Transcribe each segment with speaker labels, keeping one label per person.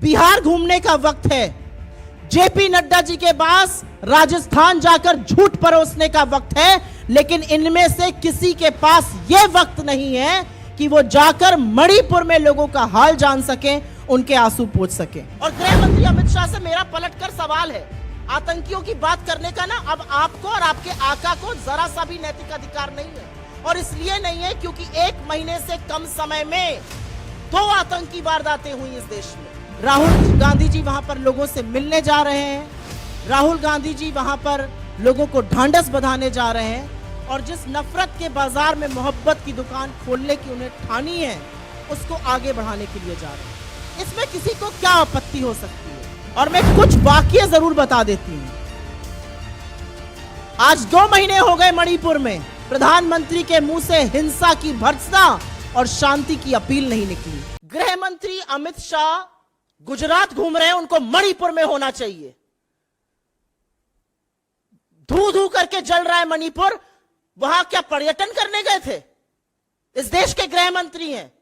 Speaker 1: बिहार घूमने का वक्त है, जेपी नड्डा जी के पास राजस्थान जाकर झूठ परोसने का वक्त है, लेकिन इनमें से किसी के पास यह वक्त नहीं है कि वो जाकर मणिपुर में लोगों का हाल जान सकें, उनके आंसू पोंछ सकें। और गृह मंत्री अमित शाह से मेरा पलटकर सवाल है, आतंकियों की बात करने का ना अब आपको और आपके आका को जरा सा भी नैतिक अधिकार नहीं है। और इसलिए नहीं है क्योंकि 1 महीने से कम समय में 2 आतंकी वारदातें हुई इस देश में। राहुल गांधी जी वहां पर लोगों से मिलने जा रहे हैं, राहुल गांधी जी वहां पर लोगों को ढांढस बंधाने जा रहे हैं, और जिस नफरत के बाजार में मोहब्बत की दुकान खोलने की उन्हें ठानी है, उसको आगे बढ़ाने के लिए जा रहे हैं। इसमें किसी को क्या आपत्ति हो सकती है? और मैं कुछ वाकये जरूर बता देती हूं। आज 2 महीने हो गए मणिपुर में प्रधानमंत्री के मुंह से हिंसा की भर्त्सना और शांति की अपील नहीं निकली। गृह मंत्री अमित शाह गुजरात घूम रहे हैं, उनको मणिपुर में होना चाहिए। धू धू करके जल रहा है मणिपुर, वहां क्या पर्यटन करने गए थे? इस देश के गृह मंत्री हैं।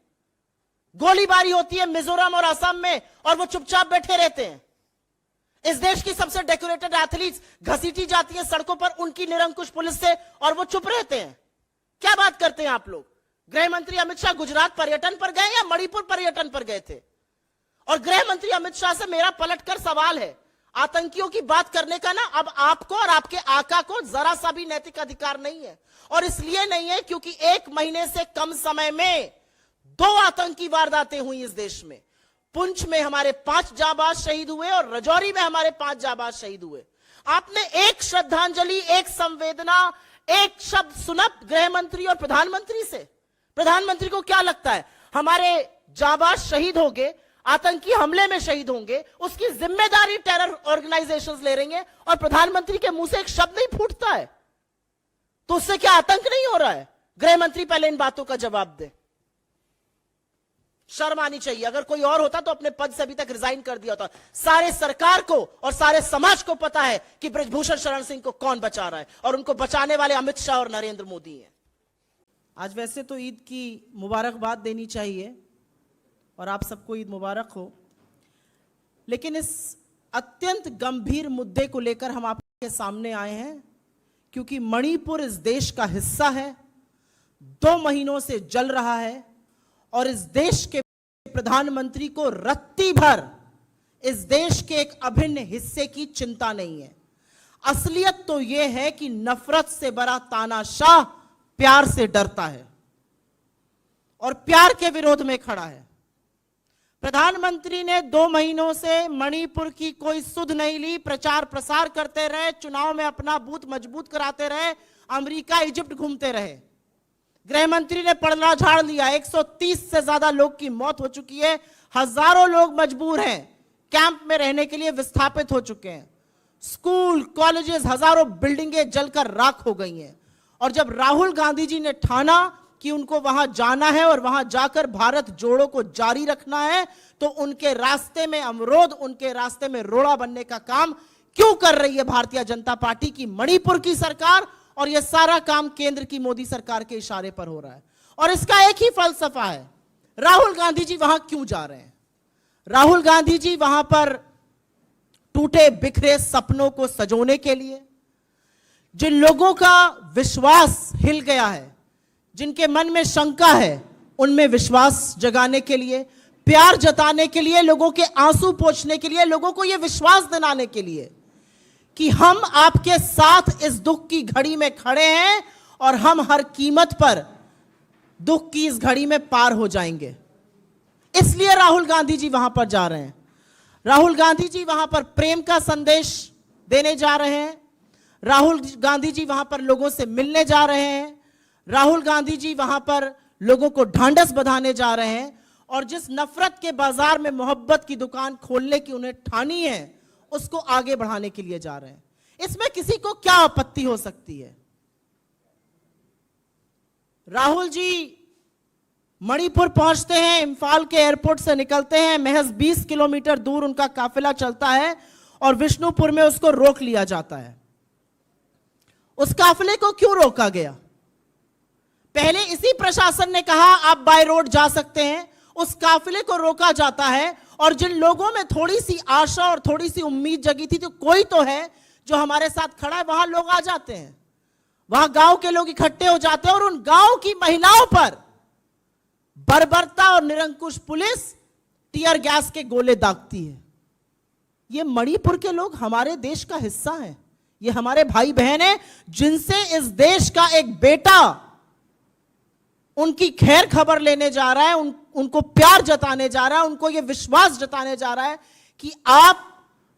Speaker 1: गोलीबारी होती है मिजोरम और असम में और वो चुपचाप बैठे रहते हैं। इस देश की सबसे डेकोरेटेड एथलीट्स घसीटी जाती है सड़कों पर उनकी निरंकुश पुलिस से और वो चुप रहते हैं। क्या बात करते हैं आप लोग? गृह मंत्री अमित शाह गुजरात पर्यटन पर गए या मणिपुर पर्यटन पर गए थे? और गृह मंत्री अमित शाह से मेरा पलटकर सवाल है, आतंकियों की बात करने का ना अब आपको और आपके आका को जरा सा भी नैतिक अधिकार नहीं है। और इसलिए नहीं है क्योंकि 1 महीने से कम समय में 2 आतंकी वारदातें हुई इस देश में। पुंछ में हमारे 5 जाबाज शहीद हुए और राजौरी में हमारे 5 जाबाज शहीद हुए। आपने एक श्रद्धांजलि, एक संवेदना, एक शब्द सुना गृह मंत्री और प्रधानमंत्री से? प्रधानमंत्री को क्या लगता है हमारे जाबाज शहीद हो गए, आतंकी हमले में शहीद होंगे, उसकी जिम्मेदारी टेरर ऑर्गेनाइजेशंस ले रही हैं, और प्रधानमंत्री के मुंह से एक शब्द नहीं फूटता है? तो उससे क्या आतंक नहीं हो रहा है? गृह मंत्री पहले इन बातों का जवाब दे। शर्म आनी चाहिए। अगर कोई और होता तो अपने पद से अभी तक रिजाइन कर दिया होता। सारे सरकार को और सारे समाज को पता है कि बृजभूषण शरण सिंह को कौन बचा रहा है, और उनको बचाने वाले अमित शाह और नरेंद्र मोदी हैं। आज वैसे तो ईद की मुबारकबाद देनी चाहिए और आप सबको ईद मुबारक हो, लेकिन इस अत्यंत गंभीर मुद्दे को लेकर हम आपके सामने आए हैं क्योंकि मणिपुर इस देश का हिस्सा है, 2 महीनों से जल रहा है, और इस देश के प्रधानमंत्री को रत्ती भर इस देश के एक अभिन्न हिस्से की चिंता नहीं है। असलियत तो यह है कि नफरत से भरा तानाशाह प्यार से डरता है और प्यार के विरोध में खड़ा है। प्रधानमंत्री ने 2 महीनों से मणिपुर की कोई सुध नहीं ली, प्रचार प्रसार करते रहे, चुनाव में अपना बूथ मजबूत कराते रहे, अमेरिका इजिप्ट घूमते रहे। गृह मंत्री ने पलड़ा झाड़ लिया, 130 से ज्यादा लोग की मौत हो चुकी है, हजारों लोग मजबूर हैं, कैंप में रहने के लिए विस्थापित हो चुके हैं, स्कूल कॉलेजेस हजारों बिल्डिंगें जलकर राख हो गई हैं। और जब राहुल गांधी जी ने ठाना कि उनको वहां जाना है और वहां जाकर भारत जोड़ो को जारी रखना है, तो उनके रास्ते में अवरोध, उनके रास्ते में रोड़ा बनने का काम क्यों कर रही है भारतीय जनता पार्टी की मणिपुर की सरकार? और यह सारा काम केंद्र की मोदी सरकार के इशारे पर हो रहा है। और इसका एक ही फलसफा है, राहुल गांधी जी वहां क्यों जा रहे हैं? राहुल गांधी जी वहां पर टूटे बिखरे सपनों को सजोने के लिए, जिन लोगों का विश्वास हिल गया है, जिनके मन में शंका है, उनमें विश्वास जगाने के लिए, प्यार जताने के लिए, लोगों के आंसू पोंछने के लिए, लोगों को यह विश्वास दिलाने के लिए कि हम आपके साथ इस दुख की घड़ी में खड़े हैं और हम हर कीमत पर दुख की इस घड़ी में पार हो जाएंगे। इसलिए राहुल गांधी जी वहां पर जा रहे हैं। राहुल गांधी जी वहां पर प्रेम का संदेश देने जा रहे हैं, राहुल गांधी जी वहां पर लोगों से मिलने जा रहे हैं, राहुल गांधी जी वहां पर लोगों को ढांढस बंधाने जा रहे हैं, और जिस नफरत के बाजार में मोहब्बत की दुकान खोलने की उन्हें ठानी है, उसको आगे बढ़ाने के लिए जा रहे हैं। इसमें किसी को क्या आपत्ति हो सकती है? राहुल जी मणिपुर पहुंचते हैं, इंफाल के एयरपोर्ट से निकलते हैं, महज 20 किलोमीटर दूर उनका काफिला चलता है और विष्णुपुर में उसको रोक लिया जाता है। उस काफिले को क्यों रोका गया? पहले इसी प्रशासन ने कहा आप बाय रोड जा सकते हैं, उस काफिले को रोका जाता है और जिन लोगों में थोड़ी सी आशा और थोड़ी सी उम्मीद जगी थी, तो कोई तो है जो हमारे साथ खड़ा है, वहां लोग आ जाते हैं, वहां गांव के लोग इकट्ठे हो जाते हैं और उन गांव की महिलाओं पर बर्बरता और निरंकुश पुलिस टीयर गैस के गोले दागती है। ये मणिपुर के लोग हमारे देश का हिस्सा हैं, ये हमारे भाई बहन हैं, जिनसे इस देश का एक बेटा उनकी खैर खबर लेने जा रहा है, उनको प्यार जताने जा रहा है, उनको ये विश्वास जताने जा रहा है कि आप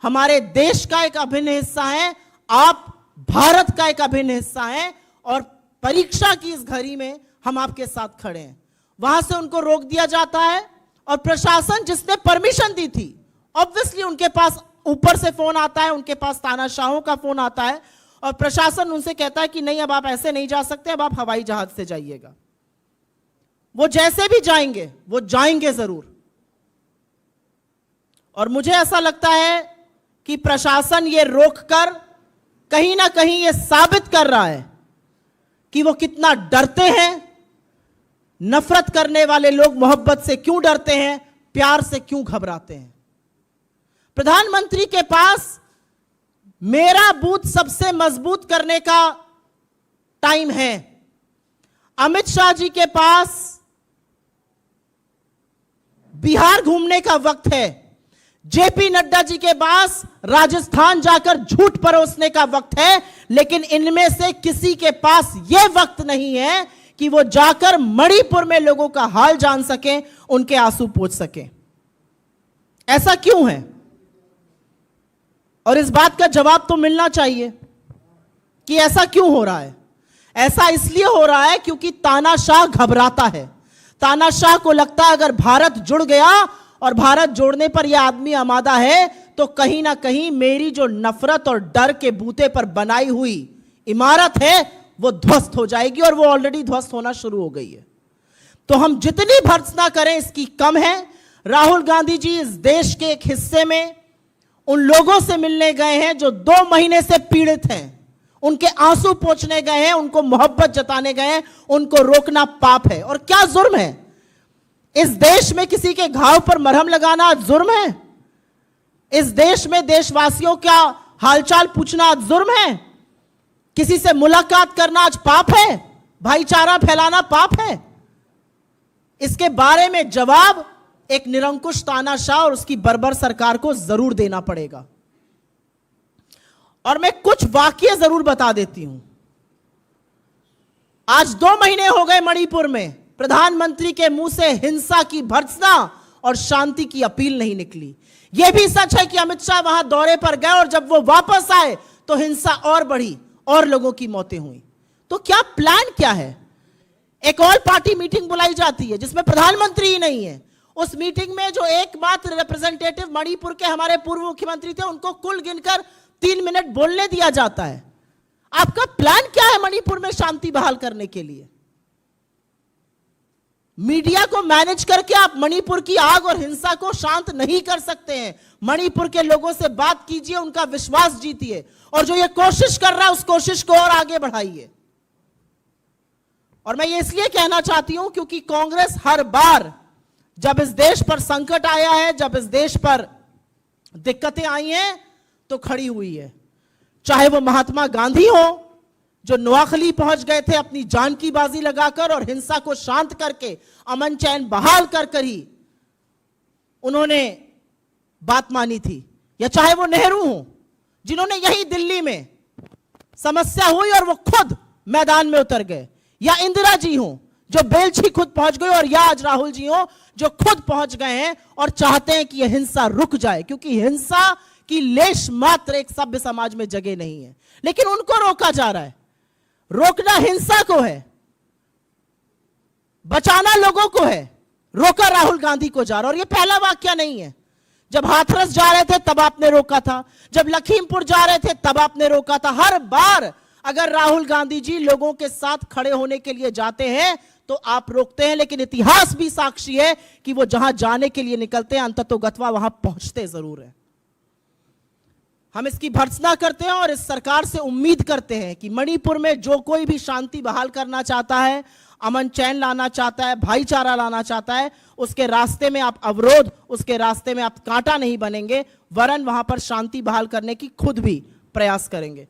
Speaker 1: हमारे देश का एक अभिन्न हिस्सा हैं, आप भारत का एक अभिन्न हिस्सा हैं और परीक्षा की इस घड़ी में हम आपके साथ खड़े हैं। वहां से उनको रोक दिया जाता है और प्रशासन जिसने परमिशन दी थी, ऑब्वियसली उनके पास ऊपर से फोन आता है, उनके पास तानाशाहों का फोन आता है और प्रशासन उनसे कहता है कि नहीं, अब आप ऐसे नहीं जा सकते, अब आप हवाई जहाज से जाइएगा। वो जैसे भी जाएंगे, वो जाएंगे जरूर। और मुझे ऐसा लगता है कि प्रशासन ये रोककर कहीं ना कहीं ये साबित कर रहा है कि वो कितना डरते हैं। नफरत करने वाले लोग मोहब्बत से क्यों डरते हैं, प्यार से क्यों घबराते हैं। प्रधानमंत्री के पास मेरा बूथ सबसे मजबूत करने का टाइम है, अमित शाह जी के पास बिहार घूमने का वक्त है, जेपी नड्डा जी के पास राजस्थान जाकर झूठ परोसने का वक्त है, लेकिन इनमें से किसी के पास यह वक्त नहीं है कि वो जाकर मणिपुर में लोगों का हाल जान सकें, उनके आंसू पोंछ सकें। ऐसा क्यों है? और इस बात का जवाब तो मिलना चाहिए कि ऐसा क्यों हो रहा है। ऐसा इसलिए हो रहा है क्योंकि तानाशाह घबराता है। तानाशाह को लगता है अगर भारत जुड़ गया और भारत जोड़ने पर यह आदमी आमादा है, तो कहीं ना कहीं मेरी जो नफरत और डर के बूते पर बनाई हुई इमारत है वो ध्वस्त हो जाएगी, और वो ऑलरेडी ध्वस्त होना शुरू हो गई है। तो हम जितनी भर्त्सना करें इसकी कम है। राहुल गांधी जी इस देश के एक हिस्से में उन लोगों से मिलने गए हैं जो 2 महीने से पीड़ित हैं, उनके आंसू पोंछने गए हैं, उनको मोहब्बत जताने गए हैं। उनको रोकना पाप है। और क्या जुर्म है? इस देश में किसी के घाव पर मरहम लगाना जुर्म है? इस देश में देशवासियों का हालचाल पूछना जुर्म है? किसी से मुलाकात करना आज पाप है? भाईचारा फैलाना पाप है? इसके बारे में जवाब एक निरंकुश तानाशाह और उसकी बर्बर सरकार को जरूर देना पड़ेगा। और मैं कुछ वाकये जरूर बता देती हूं। आज 2 महीने हो गए मणिपुर में प्रधानमंत्री के मुंह से हिंसा की भर्त्सना और शांति की अपील नहीं निकली। यह भी सच है कि अमित शाह वहां दौरे पर गए और जब वो वापस आए तो हिंसा और बढ़ी और लोगों की मौतें हुई। तो क्या प्लान क्या है? एक ऑल पार्टी मीटिंग बुलाई जाती है जिसमें प्रधानमंत्री ही नहीं है। उस मीटिंग में जो एकमात्र रिप्रेजेंटेटिव मणिपुर के हमारे पूर्व मुख्यमंत्री थे, उनको कुल गिनकर 3 मिनट बोलने दिया जाता है। आपका प्लान क्या है मणिपुर में शांति बहाल करने के लिए? मीडिया को मैनेज करके आप मणिपुर की आग और हिंसा को शांत नहीं कर सकते हैं। मणिपुर के लोगों से बात कीजिए, उनका विश्वास जीतिए, और जो ये कोशिश कर रहा है उस कोशिश को और आगे बढ़ाइए। और मैं ये इसलिए कहना चाहती हूं क्योंकि कांग्रेस हर बार जब इस देश पर संकट आया है, जब इस देश पर दिक्कतें आई हैं, तो खड़ी हुई है। चाहे वो महात्मा गांधी हो जो नोआखली पहुंच गए थे अपनी जान की बाजी लगाकर और हिंसा को शांत करके अमन चैन बहाल कर ही उन्होंने बात मानी थी, या चाहे वो नेहरू हो जिन्होंने यही दिल्ली में समस्या हुई और वो खुद मैदान में उतर गए, या इंदिरा जी हो जो बेलछी खुद पहुंच गए, और या आज राहुल जी हो जो खुद पहुंच गए हैं और चाहते हैं कि यह हिंसा रुक जाए, क्योंकि हिंसा की लेश मात्र एक सभ्य समाज में जगह नहीं है। लेकिन उनको रोका जा रहा है। रोकना हिंसा को है, बचाना लोगों को है। रोका राहुल गांधी को जा रहा। और यह पहला वाकया नहीं है। जब हाथरस जा रहे थे तब आपने रोका था, जब लखीमपुर जा रहे थे तब आपने रोका था। हर बार अगर राहुल गांधी जी लोगों के साथ खड़े होने के लिए जाते हैं तो आप रोकते हैं, लेकिन इतिहास भी साक्षी है कि वो जहां जाने के लिए निकलते हैं अंततोगत्वा वहां पहुंचते जरूर है। हम इसकी भर्त्सना करते हैं और इस सरकार से उम्मीद करते हैं कि मणिपुर में जो कोई भी शांति बहाल करना चाहता है अमन चैन लाना चाहता है, भाईचारा लाना चाहता है, उसके रास्ते में आप अवरोध, उसके रास्ते में आप कांटा नहीं बनेंगे, वरन वहां पर शांति बहाल करने की खुद भी प्रयास करेंगे।